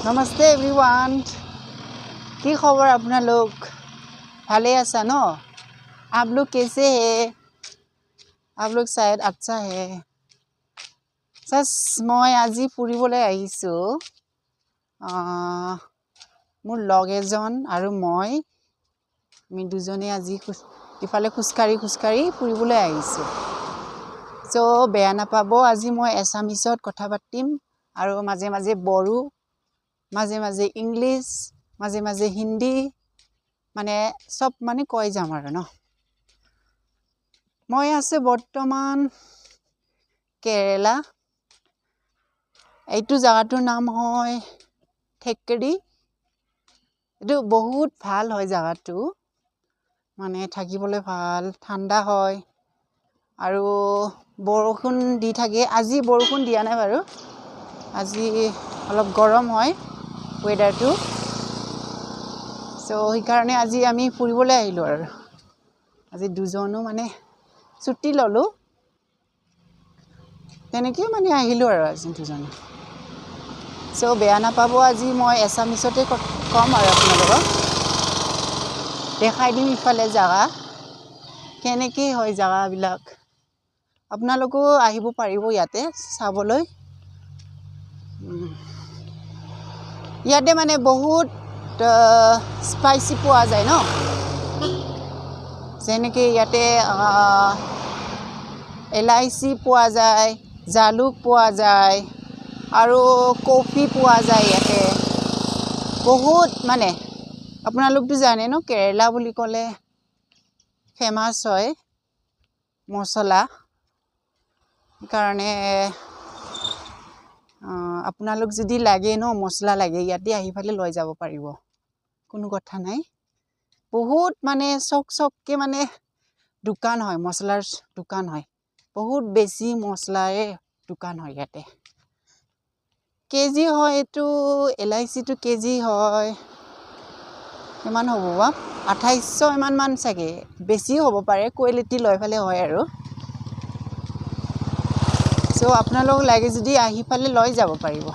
नमस्ते एवरीवन की खबर अपना लोग भाले आसा न आप लोग कैसे हैं आप लोग शायद अच्छा है सस मैं আজি ফুৰিবলৈ আহিছো মোৰ লগ এজন আৰু মই আমি দুজনে আজি ইফালে খুচকাৰি ফুৰিবলৈ আহিছো সো বেয়া নাপাব আজি মই এছামিছত কথা পাতিম আৰু মাজে মাজে বড়ো মাজে মাজে ইংলিশ মাজে মাজে হিন্দী মানে সব মানে কৈ যাম আৰু ন মই আছে বৰ্তমান কেৰালা এইটো জায়গাটোৰ নাম হয় থেক্কেৰী এটো বহুত ভাল হয় জায়গাটো মানে থাকিবলৈ ভাল ঠাণ্ডা হয় আৰু বৰষুণ দি থাকে আজি বৰষুণ দিয়া নাই বাৰু আজি অলপ গৰম হয় ওয়েদাৰটো সো এই কাৰণে আজি আমি ফুৰিবলৈ আহিলো আৰু আজি দুজনো মানে ছুটি ললো তেনেকৈ মানে আহিলো আৰু আজি দুজনে সো বেয়া নাপাব আজি মই এছামিছতে কম আৰু আপোনালোকক দেখাই দিম ইফালে জায়গা কেনেকৈ হয় জায়গাবিলাক আপোনালোকো আহিব পাৰিব ইয়াতে চাবলৈ ইয়াতে মানে বহুত স্পাইসি পোৱা যায় ন যেনেকৈ ইয়াতে এলাইচি পোৱা যায় জালুক পোৱা যায় আৰু কফি পোৱা যায় ইয়াতে বহুত মানে আপোনালোকটো জানে ন কেৰালা বুলি ক'লে ফেমাস হয় মছলা কাৰণে আপোনালোক যদি লাগে ন মছলা লাগে ইয়াতে আহি ফালে লৈ যাব পাৰিব কোনো কথা নাই বহুত মানে চককে মানে দোকান হয় মছলাৰ দোকান হয় বহুত বেছি মছলাৰে দোকান হয় ইয়াতে কেজি হয় এটো এলাইচিটো কেজি হয় কিমান হ'ব বা 2800 ইমান মান চাগে বেছি হ'ব পাৰে কোৱালিটি লৈ ফালে হয় আৰু সো আপোনালোক লাগে যদি আহি ফালে লৈ যাব পাৰিব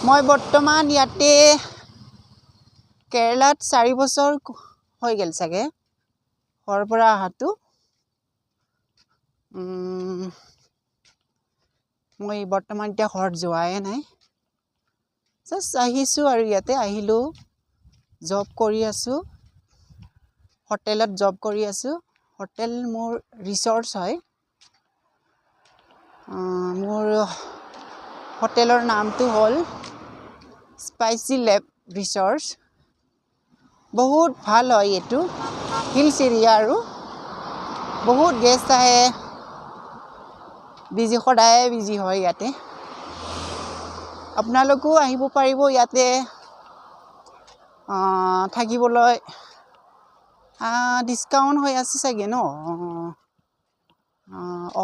মই বৰ্তমান ইয়াতে কেৰালাত 4 বছৰ হৈ গেল চাগে ঘৰৰ পৰা আহাটো মই বৰ্তমান এতিয়া ঘৰত যোৱাই নাই জাস্ট আহিছো আৰু ইয়াতে আহিলো জব কৰি আছো হোটেলত জব কৰি আছো হোটেল মোৰ ৰিসৰ্টছ হয় মোৰ হোটেলৰ নামটো হ'ল স্পাইসি লেব ৰিসৰ্টছ বহুত ভাল হয় এটো হিলছ এৰিয়া আৰু বহুত গেষ্ট আহে বিজি সদায় বিজি হয় ইয়াতে আপোনালোকো আহিব পাৰিব ইয়াতে থাকিবলৈ ডিসকাউন্ট হৈ আছে চাগে ন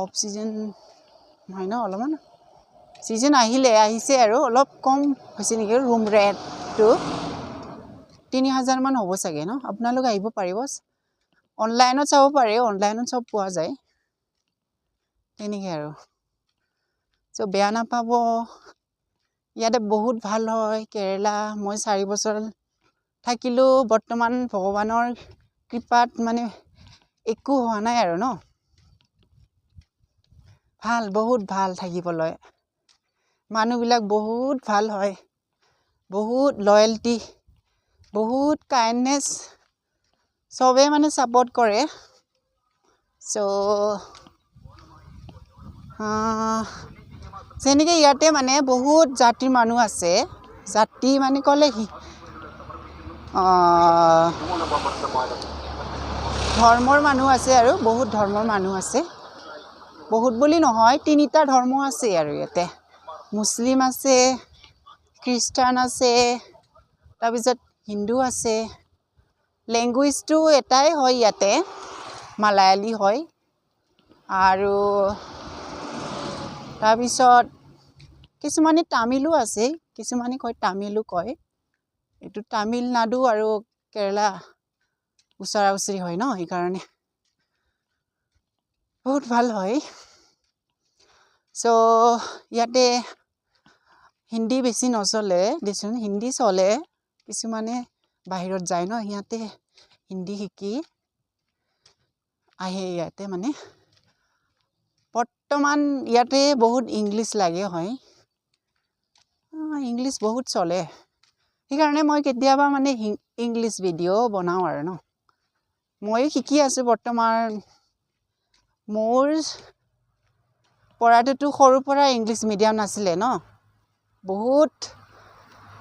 অফ সিজন হয় ন অলপমান সিজন আহিছে আৰু অলপ কম হৈছে নেকি ৰুম ৰেটটো 3000 মান হ'ব চাগে ন আপোনালোক আহিব পাৰিব অনলাইনত চাব পাৰে অনলাইনত সব পোৱা যায় তেনেকৈ আৰু সো বেয়া নাপাব ইয়াতে বহুত ভাল হয় কেৰালা মই 4 বছৰ থাকিলো বৰ্তমান ভগৱানৰ কৃপাত মানে একো হোৱা নাই আৰু ন ভাল বহুত ভাল থাকিবলৈ মানুহবিলাক বহুত ভাল হয় বহুত লয়ালটি বহুত কাইন্ডনেস সবে মানে সাপোর্ট কৰে সো যেনেকৈ ইয়াতে মানে বহুত জাতিৰ মানুহ আছে জাতি মানে ক'লে ধৰ্মৰ মানুহ আছে আৰু বহুত ধৰ্মৰ মানুহ আছে বহুত বুলি নহয় 3টা ধৰ্ম আছে আৰু ইয়াতে মুছলিম আছে খ্ৰীষ্টান আছে তাৰ পিছত হিন্দু আছে ল্যাঙ্গুৱেজটো এটাই হয় ইয়াতে মালায়ালি হয় আৰু তাৰ পিছত কিছুমানে তামিলো আছে কিছুমানে কয় তামিলো কয় এটো তামিলনাডু আৰু কেৰালা উচৰা-উচৰি হয় ন এই কাৰণে বহুত ভাল হয় সো ইয়াতে হিন্দী বেছি নচলে দেচোন হিন্দী চলে কিছুমানে বাহিৰত যায় ন সিহঁতে হিন্দী শিকি আহে ইয়াতে মানে বৰ্তমান ইয়াতে বহুত ইংলিছ লাগে হয় ইংলিছ বহুত চলে সেইকাৰণে মই কেতিয়াবা মানে ইংলিছ ভিডিঅ' বনাওঁ আৰু ন মই শিকি আছোঁ বৰ্তমান মোৰ পঢ়াটোতো সৰুৰ পৰা ইংলিছ মিডিয়াম নাছিলে ন বহুত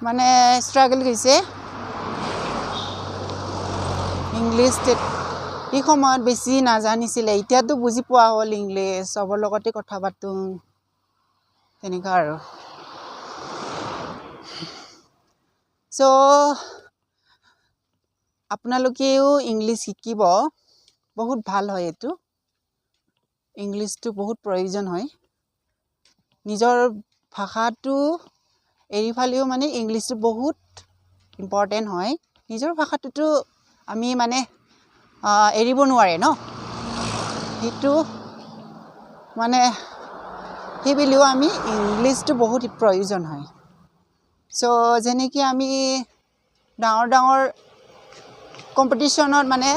মানে ষ্ট্ৰাগল কৰিছে ইংলিছ এই সময়ত বেছি নাজানিছিলে এতিয়াতো বুজি পোৱা হ'ল ইংলিছ চবৰ লগতে কথা পাতোঁ তেনেকুৱা আৰু চ' আপোনালোকেও ইংলিছ শিকিব বহুত ভাল হয় এইটো ইংলিছটো বহুত প্ৰয়োজন হয় নিজৰ ভাষাটো এৰি ফালেও মানে ইংলিছটো বহুত ইম্পৰ্টেণ্ট হয় নিজৰ ভাষাটোতো আমি মানে এৰিব নোৱাৰে ন সেইটো মানে সেইবুলিও আমি ইংলিছটো বহুত প্ৰয়োজন হয় চ' যেনেকৈ আমি ডাঙৰ কম্পিটিশ্যনত মানে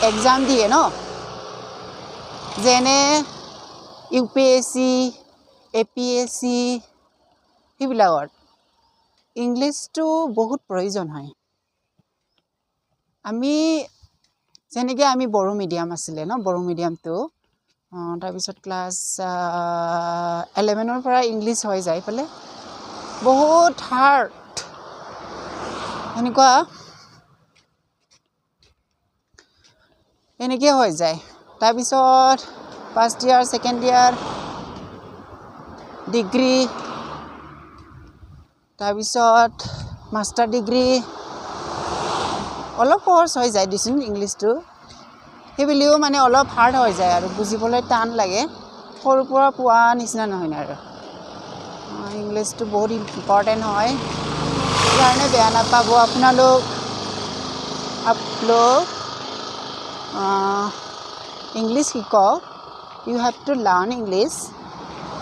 এক্সাম দিয়ে ন যেনে UPSC APSC সেইবিলাকত ইংলিছটো বহুত প্ৰয়োজন হয় আমি যেনেকৈ আমি বড়ো মিডিয়াম আছিলে ন বড়ো মিডিয়ামটো তাৰপিছত ক্লাছ 11ৰ পৰা ইংলিছ হৈ যায় পেলাই বহুত হাৰ্ড এনেকুৱা এনেকৈ হৈ যায় তাৰপিছত first year second year degree তাৰপিছত মাষ্টাৰ ডিগ্ৰী অলপ সহজ হৈ যায় দিচোন ইংলিছটো সেইবুলিও মানে অলপ হাৰ্ড হৈ যায় আৰু বুজিবলৈ টান লাগে সৰুৰ পৰা পোৱা নিচিনা নহয় আৰু ইংলিছটো বহুত ইম্পৰ্টেণ্ট হয় সেইকাৰণে বেয়া নাপাব আপোনালোক ইংলিছ শিকক you have to learn English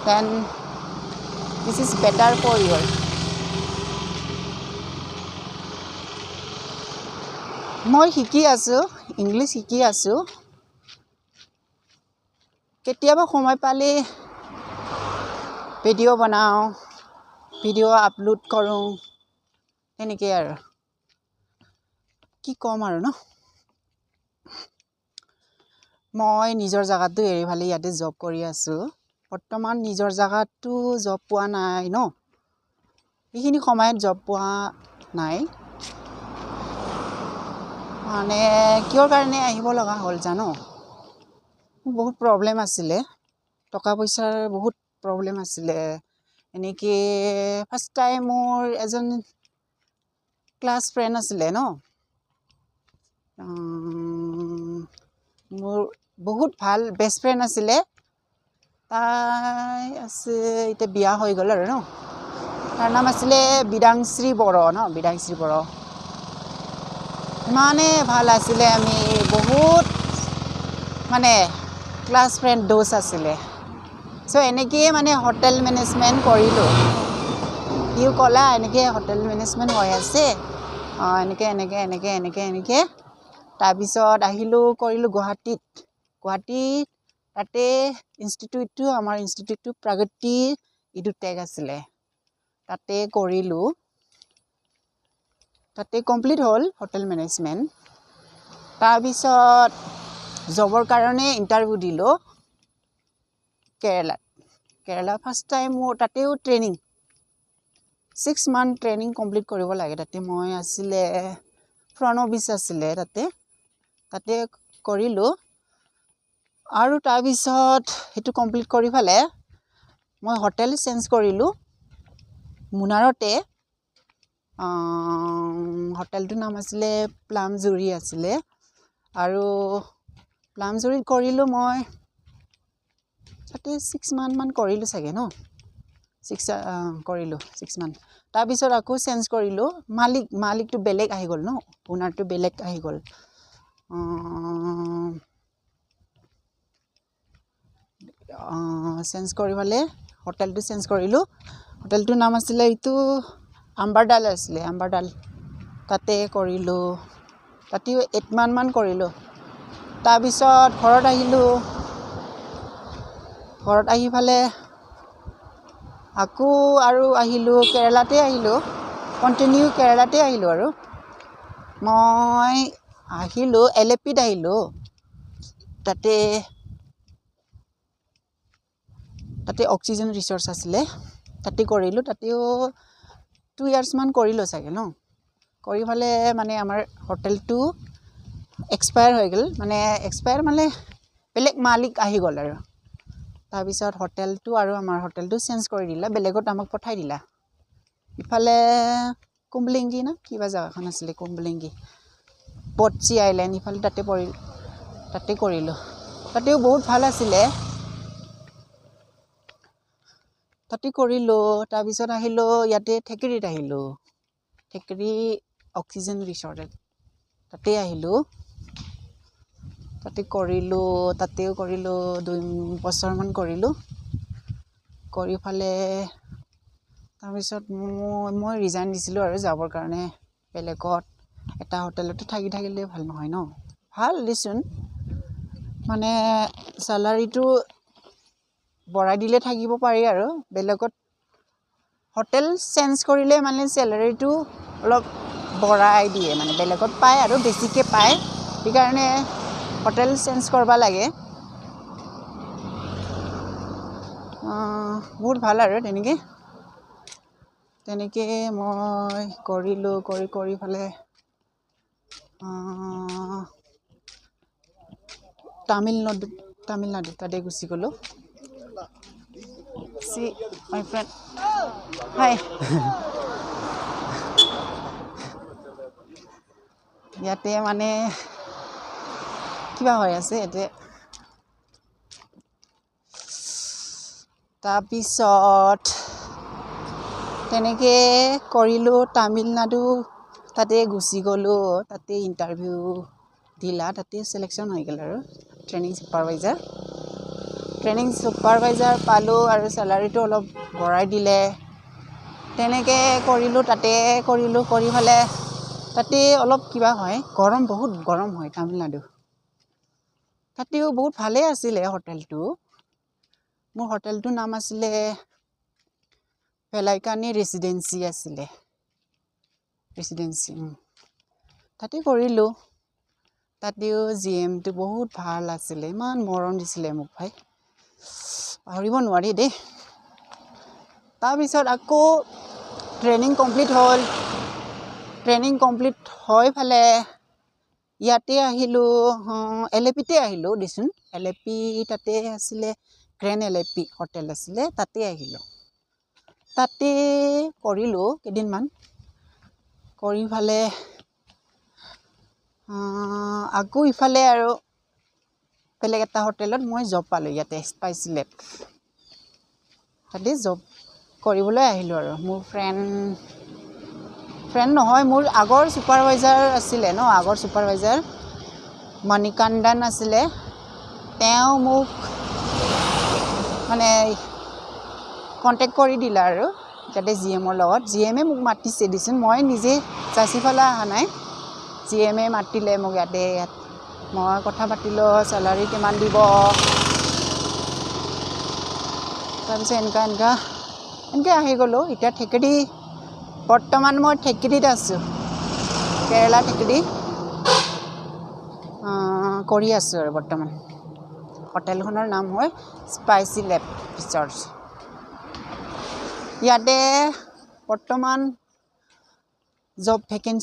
then this is better for your মই শিকি আছোঁ ইংলিছ শিকি আছোঁ কেতিয়াবা সময় পালে ভিডিঅ' বনাওঁ ভিডিঅ' আপলোড কৰোঁ তেনেকৈ আৰু কি ক'ম আৰু ন মই নিজৰ জেগাটো এৰি ফালে ইয়াতে জব কৰি আছোঁ বৰ্তমান নিজৰ জেগাতো জব পোৱা নাই ন এইখিনি সময়ত জব পোৱা নাই মানে কিয়ৰ কাৰণে আহিব লগা হ'ল জানো বহুত প্ৰব্লেম আছিলে টকা পইচাৰ বহুত প্ৰব্লেম আছিলে এনেকৈ ফাৰ্ষ্ট টাইম মোৰ এজন ক্লাছ ফ্ৰেণ্ড আছিলে ন মোৰ বহুত ভাল বেষ্ট ফ্ৰেণ্ড আছিলে তাই আছে এতিয়া বিয়া হৈ গ'ল আৰু ন তাৰ নাম আছিলে বিদাংশ্ৰী বড়ো ন বিদাংশ্ৰী বড়ো ইমানে ভাল আছিলে আমি বহুত মানে ক্লাছ ফ্ৰেণ্ড দোষ আছিলে চ' এনেকৈয়ে মানে হোটেল মেনেজমেণ্ট কৰিলোঁ সিও ক'লা এনেকৈ হোটেল মেনেজমেণ্ট হৈ আছে এনেকৈ তাৰপিছত আহিলোঁ কৰিলোঁ গুৱাহাটীত তাতে আমাৰ ইনষ্টিটিউটটো প্ৰাগতি ইডুটেক আছিলে তাতে কৰিলোঁ তাতে কমপ্লিট হ'ল হোটেল মেনেজমেণ্ট তাৰপিছত জবৰ কাৰণে ইণ্টাৰভিউ দিলোঁ কেৰেলা ফাৰ্ষ্ট টাইম মোৰ তাতেও ট্ৰেইনিং 6 মান্থ ট্ৰেইনিং কমপ্লিট কৰিব লাগে তাতে মই আছিলে ফ্ৰণ্ট অফিচ আছিলে তাতে কৰিলোঁ আৰু তাৰপিছত সেইটো কমপ্লিট কৰি ফালে মই হোটেল চেঞ্জ কৰিলোঁ মুনাৰতে হোটেলটোৰ নাম আছিলে প্লামজুৰি আছিলে আৰু প্লামজুৰিত কৰিলোঁ মই তাতে 6 মান্থমান কৰিলোঁ চাগে ন কৰিলোঁ 6 মান্থ তাৰপিছত আকৌ চেঞ্জ কৰিলোঁ মালিকটো বেলেগ আহি গ'ল ন ওনাৰটো বেলেগ আহি গ'ল চেঞ্জ কৰি পেলাই হোটেলটো চেঞ্জ কৰিলোঁ হোটেলটোৰ নাম আছিলে এইটো আম্বাৰডাল আছিলে আম্বাৰডাল তাতে কৰিলোঁ তাতেও 8 মান কৰিলোঁ তাৰপিছত ঘৰত আহিলোঁ ঘৰত আহি ফালে আকৌ আৰু আহিলোঁ কেৰেলাতে আহিলোঁ কণ্টিনিউ কেৰেলাতে আহিলোঁ আৰু মই আহিলোঁ এলেপিত আহিলোঁ তাতে অক্সিজেন ৰিচৰ্চ আছিলে তাতে কৰিলোঁ তাতেও 2 years মান কৰিলোঁ চাগে ন কৰি ফালে মানে আমাৰ হোটেলটো এক্সপায়াৰ হৈ গ'ল মানে এক্সপায়াৰ মানে বেলেগ মালিক আহি গ'ল আৰু তাৰপিছত হোটেলটো আৰু আমাৰ হোটেলটো চেঞ্জ কৰি দিলা বেলেগত আমাক পঠাই দিলা ইফালে কুম্বলিংগি না কিবা জাগাখন আছিলে কুম্বলিংগি পটচি আইলেণ্ড ইফালে তাতে কৰিলোঁ তাতেও বহুত ভাল আছিলে তাতে কৰিলোঁ তাৰপিছত আহিলোঁ ইয়াতে ঠেকেৰীত আহিলোঁ ঠেকেৰী অক্সিজেন ৰিচৰ্ট তাতে আহিলোঁ তাতে কৰিলোঁ তাতেও কৰিলোঁ 2 বছৰমান কৰিলোঁ কৰি ফালে তাৰপিছত মই ৰিজাইন দিছিলোঁ আৰু যাবৰ কাৰণে বেলেগত এটা হোটেলতে থাকিলে ভাল নহয় ন ভাল দিচোন মানে চেলাৰীটো বঢ়াই দিলে থাকিব পাৰি আৰু বেলেগত হোটেল চেঞ্জ কৰিলে মানে চেলাৰীটো অলপ বঢ়াই দিয়ে মানে বেলেগত পায় আৰু বেছিকৈ পায় সেইকাৰণে হোটেল চেঞ্জ কৰিব লাগে বহুত ভাল আৰু তেনেকৈ মই কৰিলোঁ কৰি ফালে তামিলনাডু তাতে গুচি গ'লোঁ See my friend. Hi. ইয়াতে মানে কিবা হৈ আছে ইয়াতে তাৰপিছত তেনেকৈ কৰিলোঁ তামিলনাডু তাতে গুচি গ'লোঁ তাতে ইণ্টাৰভিউ দিলা তাতে চিলেকশ্যন হৈ গ'ল আৰু ট্ৰেইনিং ছুপাৰভাইজাৰ পালোঁ আৰু চেলাৰীটো অলপ বঢ়াই দিলে তেনেকৈ কৰিলোঁ তাতে কৰি ফালে তাতে অলপ কিবা হয় বহুত গৰম হয় তামিলনাডু তাতেও বহুত ভালেই আছিলে হোটেলটো মোৰ হোটেলটোৰ নাম আছিলে ভেলাইকানি ৰেচিডেঞ্চি আছিলে তাতে কৰিলোঁ তাতেও GMটো বহুত ভাল আছিলে ইমান মৰম দিছিলে মোক ভাই পাহৰিব নোৱাৰি দেই তাৰপিছত আকৌ ট্ৰেইনিং কমপ্লিট হৈ ফালে ইয়াতে আহিলোঁ এলেপিতে আহিলোঁ দেচোন এলেপি তাতে আছিলে গ্ৰেণ্ড এলেপি হোটেল আছিলে তাতে আহিলোঁ তাতে কৰিলোঁ কেইদিনমান কৰি ফালে আকৌ ইফালে আৰু বেলেগ এটা হোটেলত মই জব পালোঁ ইয়াতে স্পাইচি লেব তাতে জব কৰিবলৈ আহিলোঁ আৰু মোৰ ফ্ৰেণ্ড নহয় মোৰ আগৰ ছুপাৰভাইজাৰ আছিলে ন আগৰ ছুপাৰভাইজাৰ মণিকান্দন আছিলে তেওঁ মোক মানে কণ্টেক্ট কৰি দিলা আৰু তাতে GMৰ লগত GMে মোক মাতিছে দিচোন মই নিজে যাচি ফালে অহা নাই GMে মাতিলে মোক ইয়াত মই কথা পাতিলোঁ চেলাৰী কিমান দিব তাৰপিছত এনেকৈ আহি গ'লোঁ এতিয়া বৰ্তমান মই ঠেকেৰীত আছোঁ কেৰেলা ঠেকেৰী কৰি আছোঁ আৰু বৰ্তমান হোটেলখনৰ নাম হয় স্পাইচি লেব ৰিচৰ্চ ইয়াতে বৰ্তমান জব ভেকেঞ্চি